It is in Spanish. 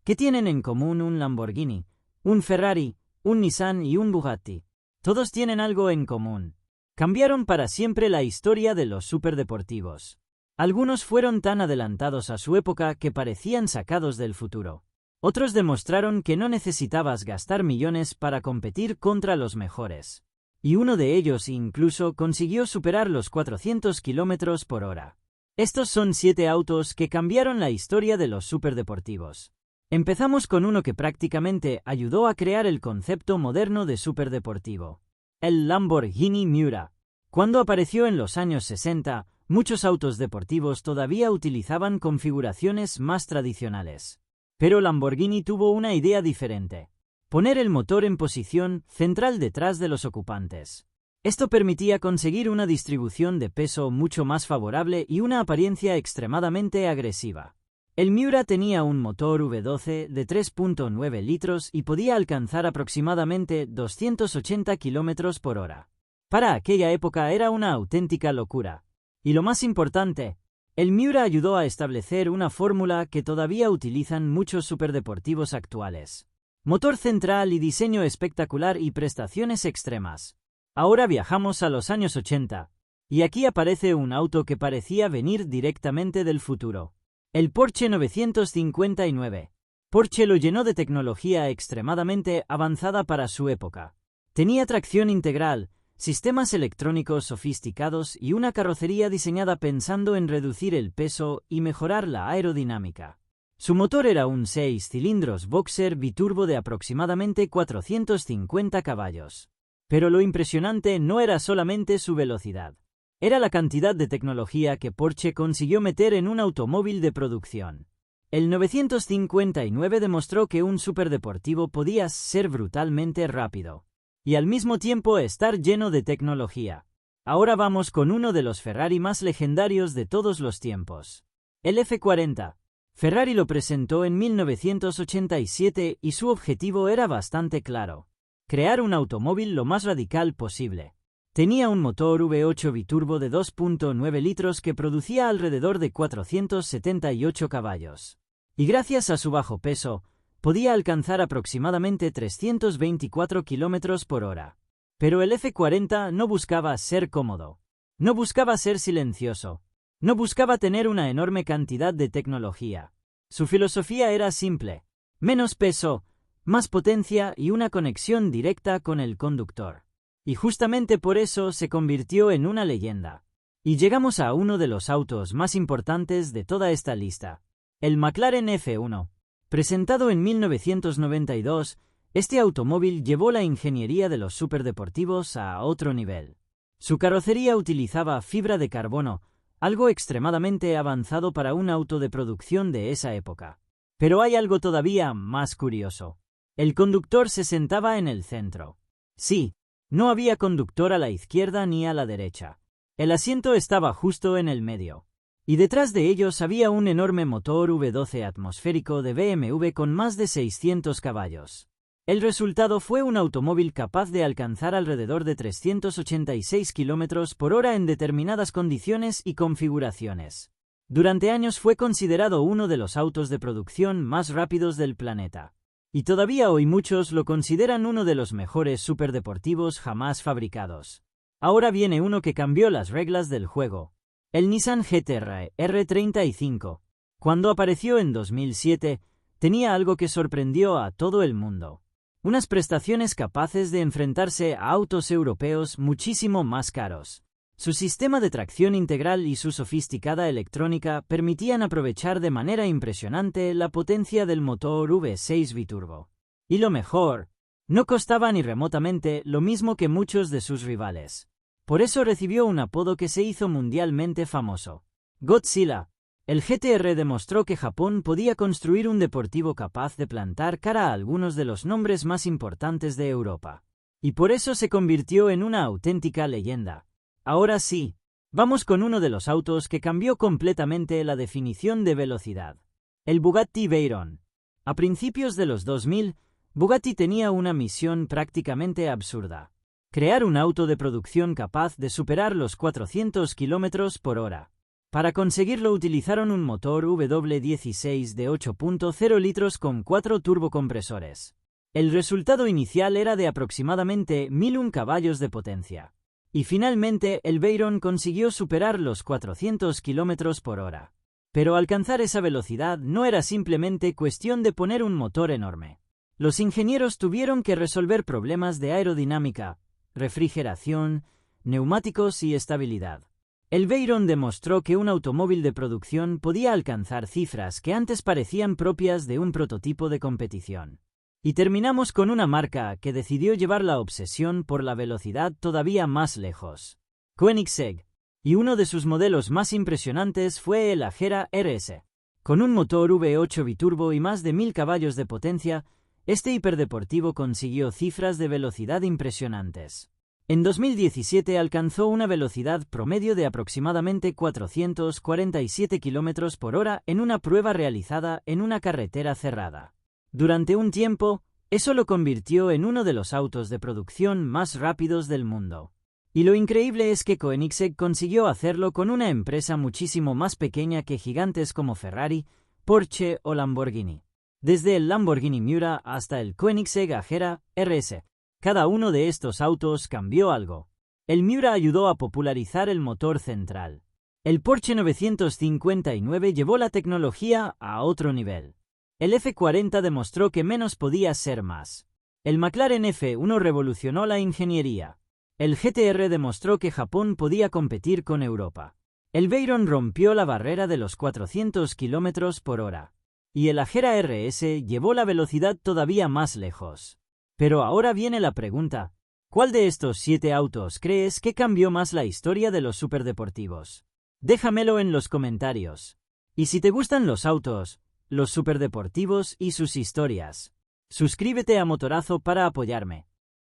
¿Qué tienen en común un Lamborghini, un Ferrari, un Nissan y un Bugatti? Todos tienen algo en común. Cambiaron para siempre la historia de los superdeportivos. Algunos fueron tan adelantados a su época que parecían sacados del futuro. Otros demostraron que no necesitabas gastar millones para competir contra los mejores. Y uno de ellos incluso consiguió superar los 400 km por hora. Estos son 7 autos que cambiaron la historia de los superdeportivos. Empezamos con uno que prácticamente ayudó a crear el concepto moderno de superdeportivo. El Lamborghini Miura. Cuando apareció en los años 60, muchos autos deportivos todavía utilizaban configuraciones más tradicionales. Pero Lamborghini tuvo una idea diferente: poner el motor en posición central detrás de los ocupantes. Esto permitía conseguir una distribución de peso mucho más favorable y una apariencia extremadamente agresiva. El Miura tenía un motor V12 de 3.9 litros y podía alcanzar aproximadamente 280 km por hora. Para aquella época era una auténtica locura. Y lo más importante, el Miura ayudó a establecer una fórmula que todavía utilizan muchos superdeportivos actuales. Motor central y diseño espectacular y prestaciones extremas. Ahora viajamos a los años 80, y aquí aparece un auto que parecía venir directamente del futuro. El Porsche 959. Porsche lo llenó de tecnología extremadamente avanzada para su época. Tenía tracción integral, sistemas electrónicos sofisticados y una carrocería diseñada pensando en reducir el peso y mejorar la aerodinámica. Su motor era un 6 cilindros boxer biturbo de aproximadamente 450 caballos. Pero lo impresionante no era solamente su velocidad. Era la cantidad de tecnología que Porsche consiguió meter en un automóvil de producción. El 959 demostró que un superdeportivo podía ser brutalmente rápido y al mismo tiempo estar lleno de tecnología. Ahora vamos con uno de los Ferrari más legendarios de todos los tiempos. El F40. Ferrari lo presentó en 1987 y su objetivo era bastante claro: crear un automóvil lo más radical posible. Tenía un motor V8 biturbo de 2.9 litros que producía alrededor de 478 caballos. Y gracias a su bajo peso, podía alcanzar aproximadamente 324 km por hora. Pero el F40 no buscaba ser cómodo. No buscaba ser silencioso. No buscaba tener una enorme cantidad de tecnología. Su filosofía era simple: menos peso, más potencia y una conexión directa con el conductor. Y justamente por eso se convirtió en una leyenda. Y llegamos a uno de los autos más importantes de toda esta lista: el McLaren F1. Presentado en 1992, este automóvil llevó la ingeniería de los superdeportivos a otro nivel. Su carrocería utilizaba fibra de carbono, algo extremadamente avanzado para un auto de producción de esa época. Pero hay algo todavía más curioso. El conductor se sentaba en el centro. Sí, no había conductor a la izquierda ni a la derecha. El asiento estaba justo en el medio. Y detrás de ellos había un enorme motor V12 atmosférico de BMW con más de 600 caballos. El resultado fue un automóvil capaz de alcanzar alrededor de 386 km por hora en determinadas condiciones y configuraciones. Durante años fue considerado uno de los autos de producción más rápidos del planeta. Y todavía hoy muchos lo consideran uno de los mejores superdeportivos jamás fabricados. Ahora viene uno que cambió las reglas del juego: el Nissan GT-R R35. Cuando apareció en 2007, tenía algo que sorprendió a todo el mundo: unas prestaciones capaces de enfrentarse a autos europeos muchísimo más caros. Su sistema de tracción integral y su sofisticada electrónica permitían aprovechar de manera impresionante la potencia del motor V6 biturbo. Y lo mejor, no costaba ni remotamente lo mismo que muchos de sus rivales. Por eso recibió un apodo que se hizo mundialmente famoso: Godzilla. El GT-R demostró que Japón podía construir un deportivo capaz de plantar cara a algunos de los nombres más importantes de Europa. Y por eso se convirtió en una auténtica leyenda. Ahora sí, vamos con uno de los autos que cambió completamente la definición de velocidad: el Bugatti Veyron. A principios de los 2000, Bugatti tenía una misión prácticamente absurda: crear un auto de producción capaz de superar los 400 km por hora. Para conseguirlo utilizaron un motor W16 de 8.0 litros con 4 turbocompresores. El resultado inicial era de aproximadamente 1001 caballos de potencia. Y finalmente el Veyron consiguió superar los 400 km por hora. Pero alcanzar esa velocidad no era simplemente cuestión de poner un motor enorme. Los ingenieros tuvieron que resolver problemas de aerodinámica, refrigeración, neumáticos y estabilidad. El Veyron demostró que un automóvil de producción podía alcanzar cifras que antes parecían propias de un prototipo de competición. Y terminamos con una marca que decidió llevar la obsesión por la velocidad todavía más lejos. Koenigsegg. Y uno de sus modelos más impresionantes fue el Agera RS. Con un motor V8 biturbo y más de 1000 caballos de potencia, este hiperdeportivo consiguió cifras de velocidad impresionantes. En 2017 alcanzó una velocidad promedio de aproximadamente 447 km por hora en una prueba realizada en una carretera cerrada. Durante un tiempo, eso lo convirtió en uno de los autos de producción más rápidos del mundo. Y lo increíble es que Koenigsegg consiguió hacerlo con una empresa muchísimo más pequeña que gigantes como Ferrari, Porsche o Lamborghini. Desde el Lamborghini Miura hasta el Koenigsegg Agera RS, cada uno de estos autos cambió algo. El Miura ayudó a popularizar el motor central. El Porsche 959 llevó la tecnología a otro nivel. El F40 demostró que menos podía ser más. El McLaren F1 revolucionó la ingeniería. El GTR demostró que Japón podía competir con Europa. El Veyron rompió la barrera de los 400 km por hora. Y el Agera RS llevó la velocidad todavía más lejos. Pero ahora viene la pregunta: ¿cuál de estos 7 autos crees que cambió más la historia de los superdeportivos? Déjamelo en los comentarios. Y si te gustan los autos, los superdeportivos y sus historias, suscríbete a Motorazo para apoyarme.